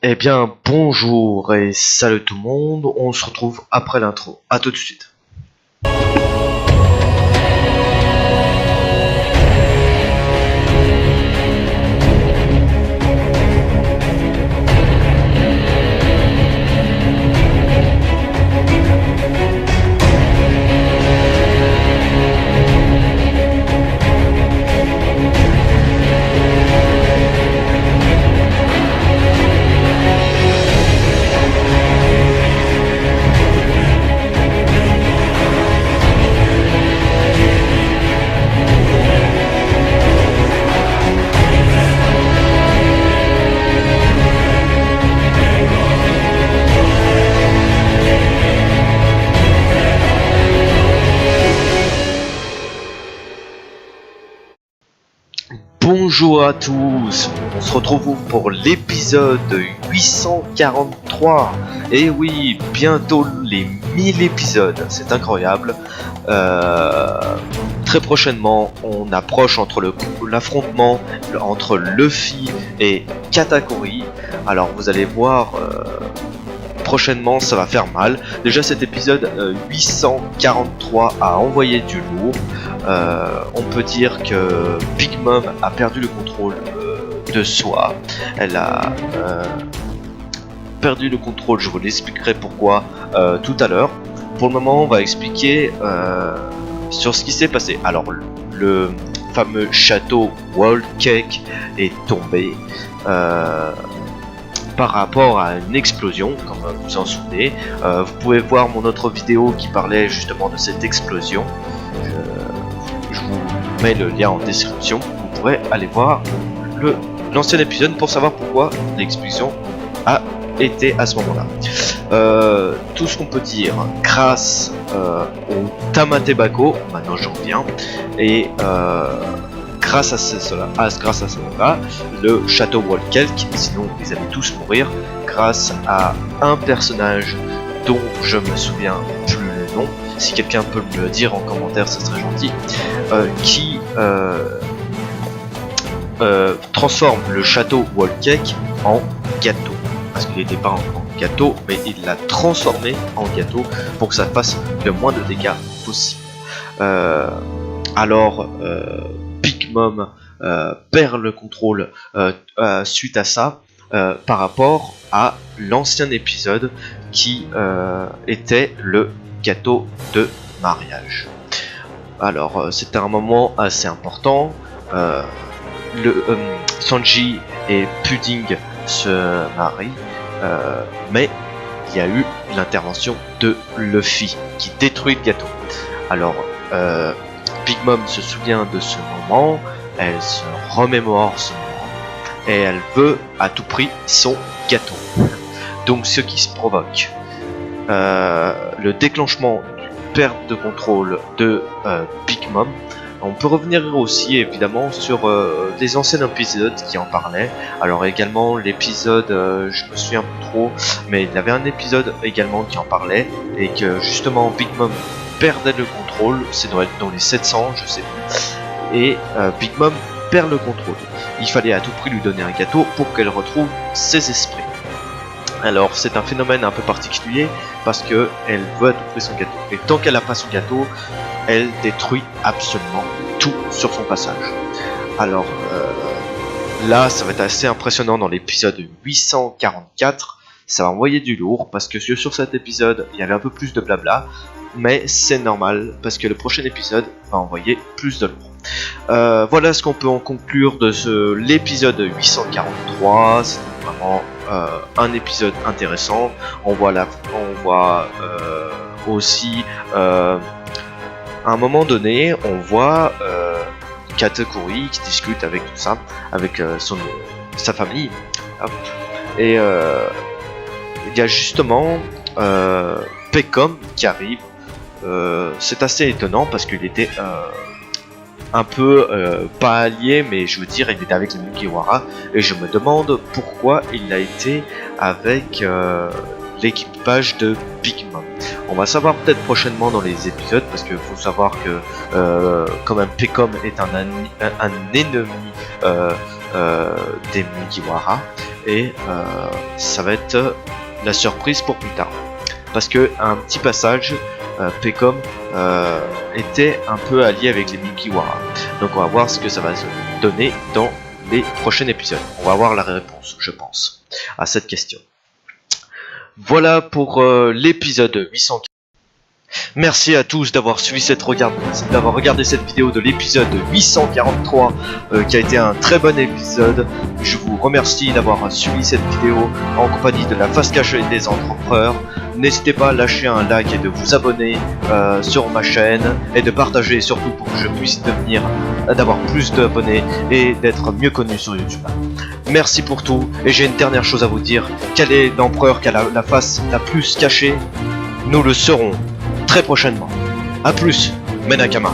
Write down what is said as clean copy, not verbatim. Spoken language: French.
Eh bien, bonjour et salut tout le monde, on se retrouve après l'intro. À tout de suite. Bonjour à tous, on se retrouve pour l'épisode 843. Et oui, bientôt les 1000 épisodes, c'est incroyable. Très prochainement, on approche entre l'affrontement entre Luffy et Katakuri. Alors vous allez voir, prochainement ça va faire mal. Déjà cet épisode 843 a envoyé du lourd. On peut dire que Big Mom a perdu le contrôle de soi. Elle a perdu le contrôle, je vous l'expliquerai pourquoi tout à l'heure. Pour le moment on va expliquer sur ce qui s'est passé. Alors le fameux château Wall Cake est tombé par rapport à une explosion, comme vous vous en souvenez. Vous pouvez voir mon autre vidéo qui parlait justement de cette explosion. Je vous mets le lien en description, vous pourrez aller voir l'ancien épisode pour savoir pourquoi l'explosion a été à ce moment-là. Tout ce qu'on peut dire, grâce au Tamatebako, maintenant j'en reviens, et grâce à cela, le château Wall Cake, sinon ils allaient tous mourir, grâce à un personnage dont je me souviens plus le nom. Si quelqu'un peut me le dire en commentaire, ce serait gentil. Qui transforme le château Wall Cake en gâteau. Parce qu'il n'était pas en gâteau, mais il l'a transformé en gâteau pour que ça fasse le moins de dégâts possible. Alors, Big Mom perd le contrôle suite à ça, par rapport à l'ancien épisode qui était le gâteau de mariage. Alors c'était un moment assez important. Sanji et Pudding se marient, mais il y a eu l'intervention de Luffy qui détruit le gâteau. Alors Big Mom se souvient de ce moment, elle se remémore ce moment et elle veut à tout prix son gâteau. Donc ce qui se provoque le déclenchement d'une perte de contrôle de Big Mom. On peut revenir aussi évidemment sur les anciens épisodes qui en parlaient. Alors également l'épisode, je me souviens plus trop, mais il y avait un épisode également qui en parlait et que justement Big Mom perdait le contrôle. C'est dans les 700, je sais plus. Et Big Mom perd le contrôle. Il fallait à tout prix lui donner un gâteau pour qu'elle retrouve ses esprits. Alors c'est un phénomène un peu particulier parce que elle veut à tout prix son gâteau. Et tant qu'elle n'a pas son gâteau, elle détruit absolument tout sur son passage. Alors là ça va être assez impressionnant dans l'épisode 844. Ça va envoyer du lourd parce que sur cet épisode il y avait un peu plus de blabla. Mais c'est normal parce que le prochain épisode va envoyer plus de lourd. Voilà ce qu'on peut en conclure de l'épisode 843. C'est vraiment un épisode intéressant. On voit aussi à un moment donné, on voit Katakuri qui discute avec tout ça, avec sa famille. Hop. Et il y a justement Pecom qui arrive. C'est assez étonnant parce qu'il était un peu pas allié, mais je veux dire il était avec les Mugiwara et je me demande pourquoi il a été avec l'équipage de Big Mom. On va savoir peut-être prochainement dans les épisodes parce qu'il faut savoir que quand même Pecom est un ennemi des Mugiwara et ça va être la surprise pour plus tard. Parce que un petit passage, Pecom était un peu allié avec les Mugiwara. Donc on va voir ce que ça va se donner dans les prochains épisodes. On va avoir la réponse, je pense, à cette question. Voilà pour l'épisode 800. Merci à tous d'avoir suivi d'avoir regardé cette vidéo de l'épisode 843 qui a été un très bon épisode. Je vous remercie d'avoir suivi cette vidéo en compagnie de la face cachée des entrepreneurs. N'hésitez pas à lâcher un like et de vous abonner sur ma chaîne et de partager surtout pour que je puisse d'avoir plus d'abonnés et d'être mieux connu sur YouTube. Merci pour tout et j'ai une dernière chose à vous dire. Quel est l'empereur qui a la face la plus cachée? Nous le saurons très prochainement. A plus, Menakama.